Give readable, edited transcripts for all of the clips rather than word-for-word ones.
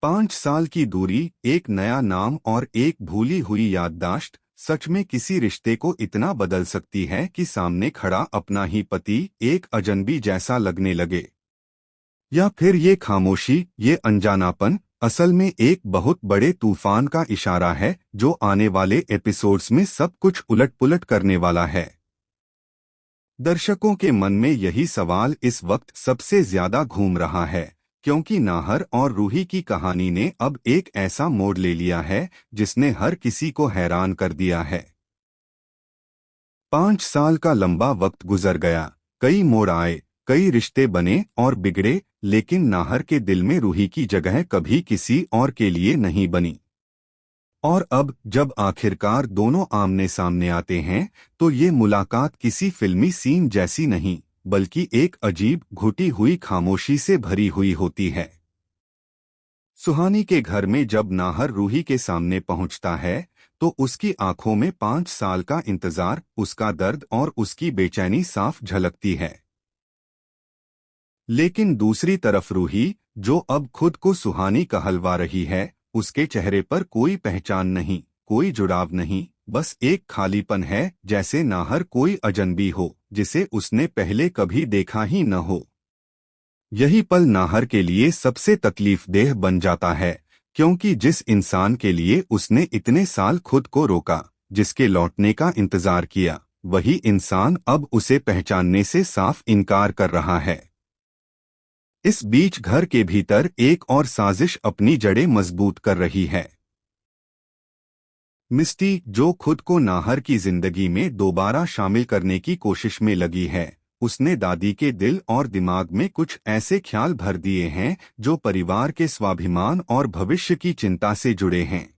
5 साल की दूरी, एक नया नाम और एक भूली हुई याददाश्त सच में किसी रिश्ते को इतना बदल सकती है कि सामने खड़ा अपना ही पति एक अजनबी जैसा लगने लगे। या फिर ये खामोशी, ये अनजानापन असल में एक बहुत बड़े तूफान का इशारा है जो आने वाले एपिसोड्स में सब कुछ उलट-पुलट करने वाला है। दर्शकों के मन में यही सवाल इस वक्त सबसे ज्यादा घूम रहा है, क्योंकि नाहर और रूही की कहानी ने अब एक ऐसा मोड़ ले लिया है जिसने हर किसी को हैरान कर दिया है। 5 साल का लंबा वक्त गुजर गया, कई मोड़ आए, कई रिश्ते बने और बिगड़े, लेकिन नाहर के दिल में रूही की जगह कभी किसी और के लिए नहीं बनी। और अब जब आखिरकार दोनों आमने सामने आते हैं तो ये मुलाकात किसी फिल्मी सीन जैसी नहीं, बल्कि एक अजीब घुटी हुई खामोशी से भरी हुई होती है। सुहानी के घर में जब नाहर रूही के सामने पहुंचता है तो उसकी आंखों में 5 साल का इंतजार, उसका दर्द और उसकी बेचैनी साफ झलकती है। लेकिन दूसरी तरफ रूही, जो अब खुद को सुहानी कहलवा रही है, उसके चेहरे पर कोई पहचान नहीं, कोई जुड़ाव नहीं, बस एक खालीपन है, जैसे नाहर कोई अजनबी हो जिसे उसने पहले कभी देखा ही न हो। यही पल नाहर के लिए सबसे तकलीफदेह बन जाता है, क्योंकि जिस इंसान के लिए उसने इतने साल खुद को रोका, जिसके लौटने का इंतजार किया, वही इंसान अब उसे पहचानने से साफ इनकार कर रहा है। इस बीच घर के भीतर एक और साजिश अपनी जड़ें मजबूत कर रही है। मिस्टी, जो खुद को नाहर की जिंदगी में दोबारा शामिल करने की कोशिश में लगी है, उसने दादी के दिल और दिमाग में कुछ ऐसे ख्याल भर दिए हैं जो परिवार के स्वाभिमान और भविष्य की चिंता से जुड़े हैं।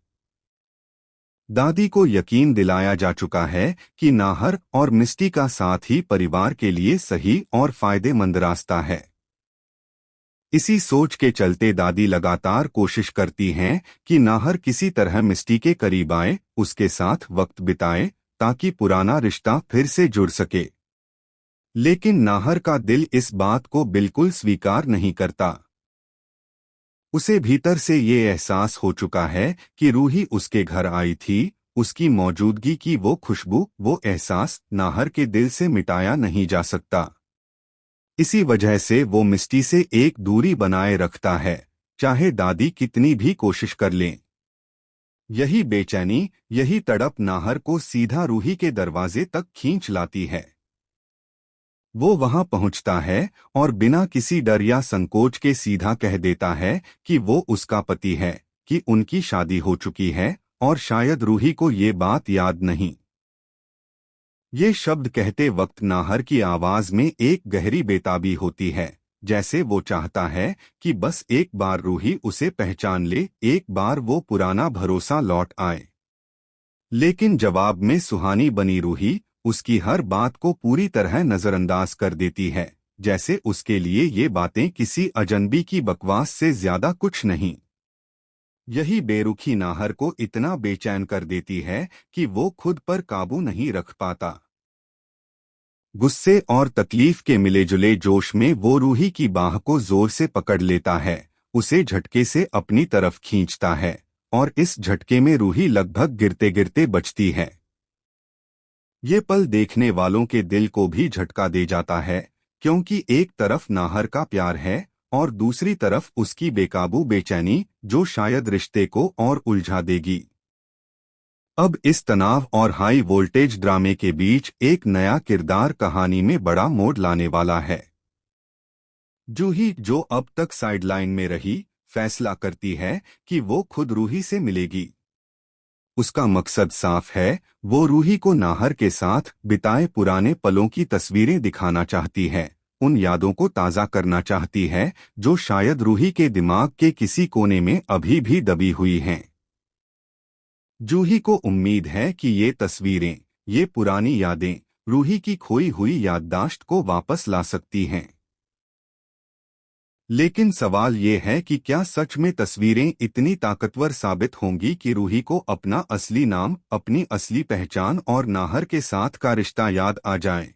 दादी को यकीन दिलाया जा चुका है कि नाहर और मिस्टी का साथ ही परिवार के लिए सही और फायदेमंद रास्ता है। इसी सोच के चलते दादी लगातार कोशिश करती हैं कि नाहर किसी तरह मिस्टी के करीब आए, उसके साथ वक्त बिताए, ताकि पुराना रिश्ता फिर से जुड़ सके। लेकिन नाहर का दिल इस बात को बिल्कुल स्वीकार नहीं करता। उसे भीतर से ये एहसास हो चुका है कि रूही उसके घर आई थी, उसकी मौजूदगी की वो खुशबू, वो एहसास नाहर के दिल से मिटाया नहीं जा सकता। इसी वजह से वो मिस्टी से एक दूरी बनाए रखता है, चाहे दादी कितनी भी कोशिश कर लें। यही बेचैनी, यही तड़प नाहर को सीधा रूही के दरवाजे तक खींच लाती है। वो वहां पहुंचता है और बिना किसी डर या संकोच के सीधा कह देता है कि वो उसका पति है, कि उनकी शादी हो चुकी है, और शायद रूही को ये बात याद नहीं। ये शब्द कहते वक्त नाहर की आवाज में एक गहरी बेताबी होती है, जैसे वो चाहता है कि बस एक बार रूही उसे पहचान ले, एक बार वो पुराना भरोसा लौट आए। लेकिन जवाब में सुहानी बनी रूही उसकी हर बात को पूरी तरह नजरअंदाज कर देती है, जैसे उसके लिए ये बातें किसी अजनबी की बकवास से ज्यादा कुछ नहीं। यही बेरुखी नाहर को इतना बेचैन कर देती है कि वो खुद पर काबू नहीं रख पाता। गुस्से और तकलीफ के मिले-जुले जोश में वो रूही की बाह को जोर से पकड़ लेता है, उसे झटके से अपनी तरफ खींचता है, और इस झटके में रूही लगभग गिरते-गिरते बचती है। ये पल देखने वालों के दिल को भी झटका दे जाता है, क्योंकि एक तरफ नाहर का प्यार है और दूसरी तरफ उसकी बेकाबू बेचैनी, जो शायद रिश्ते को और उलझा देगी। अब इस तनाव और हाई वोल्टेज ड्रामे के बीच एक नया किरदार कहानी में बड़ा मोड़ लाने वाला है। जूही, जो अब तक साइडलाइन में रही, फैसला करती है कि वो खुद रूही से मिलेगी। उसका मकसद साफ है, वो रूही को नाहर के साथ बिताए पुराने पलों की तस्वीरें दिखाना चाहती है, उन यादों को ताज़ा करना चाहती है जो शायद रूही के दिमाग के किसी कोने में अभी भी दबी हुई हैं। जूही को उम्मीद है कि ये तस्वीरें, ये पुरानी यादें, रूही की खोई हुई याददाश्त को वापस ला सकती हैं। लेकिन सवाल ये है कि क्या सच में तस्वीरें इतनी ताकतवर साबित होंगी कि रूही को अपना असली नाम, अपनी असली पहचान और नाहर के साथ का रिश्ता याद आ जाए,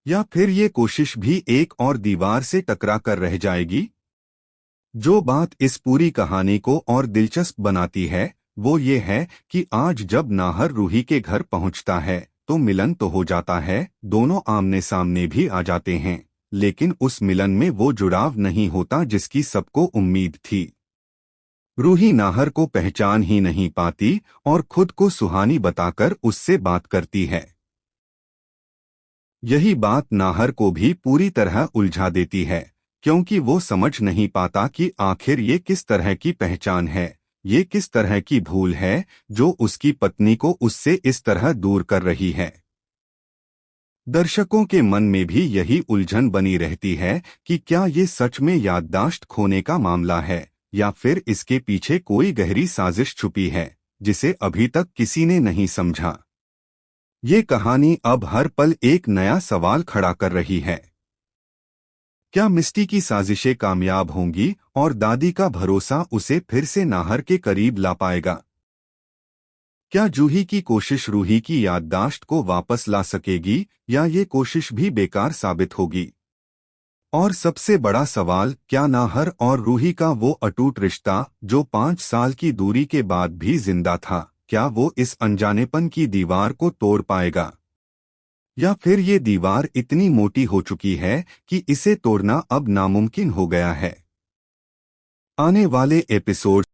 या फिर ये कोशिश भी एक और दीवार से टकरा कर रह जाएगी। जो बात इस पूरी कहानी को और दिलचस्प बनाती है वो ये है कि आज जब नाहर रूही के घर पहुंचता है तो मिलन तो हो जाता है, दोनों आमने सामने भी आ जाते हैं, लेकिन उस मिलन में वो जुड़ाव नहीं होता जिसकी सबको उम्मीद थी। रूही नाहर को पहचान ही नहीं पाती और खुद को सुहानी बताकर उससे बात करती है। यही बात नाहर को भी पूरी तरह उलझा देती है, क्योंकि वो समझ नहीं पाता कि आखिर ये किस तरह की पहचान है, ये किस तरह की भूल है जो उसकी पत्नी को उससे इस तरह दूर कर रही है। दर्शकों के मन में भी यही उलझन बनी रहती है कि क्या ये सच में याददाश्त खोने का मामला है या फिर इसके पीछे कोई गहरी साजिश छुपी है जिसे अभी तक किसी ने नहीं समझा। ये कहानी अब हर पल एक नया सवाल खड़ा कर रही है। क्या मिस्टी की साजिशें कामयाब होंगी और दादी का भरोसा उसे फिर से नाहर के करीब ला पाएगा? क्या जूही की कोशिश रूही की याददाश्त को वापस ला सकेगी या ये कोशिश भी बेकार साबित होगी? और सबसे बड़ा सवाल, क्या नाहर और रूही का वो अटूट रिश्ता जो 5 साल की दूरी के बाद भी जिंदा था, क्या वो इस अनजानेपन की दीवार को तोड़ पाएगा? या फिर ये दीवार इतनी मोटी हो चुकी है कि इसे तोड़ना अब नामुमकिन हो गया है? आने वाले एपिसोड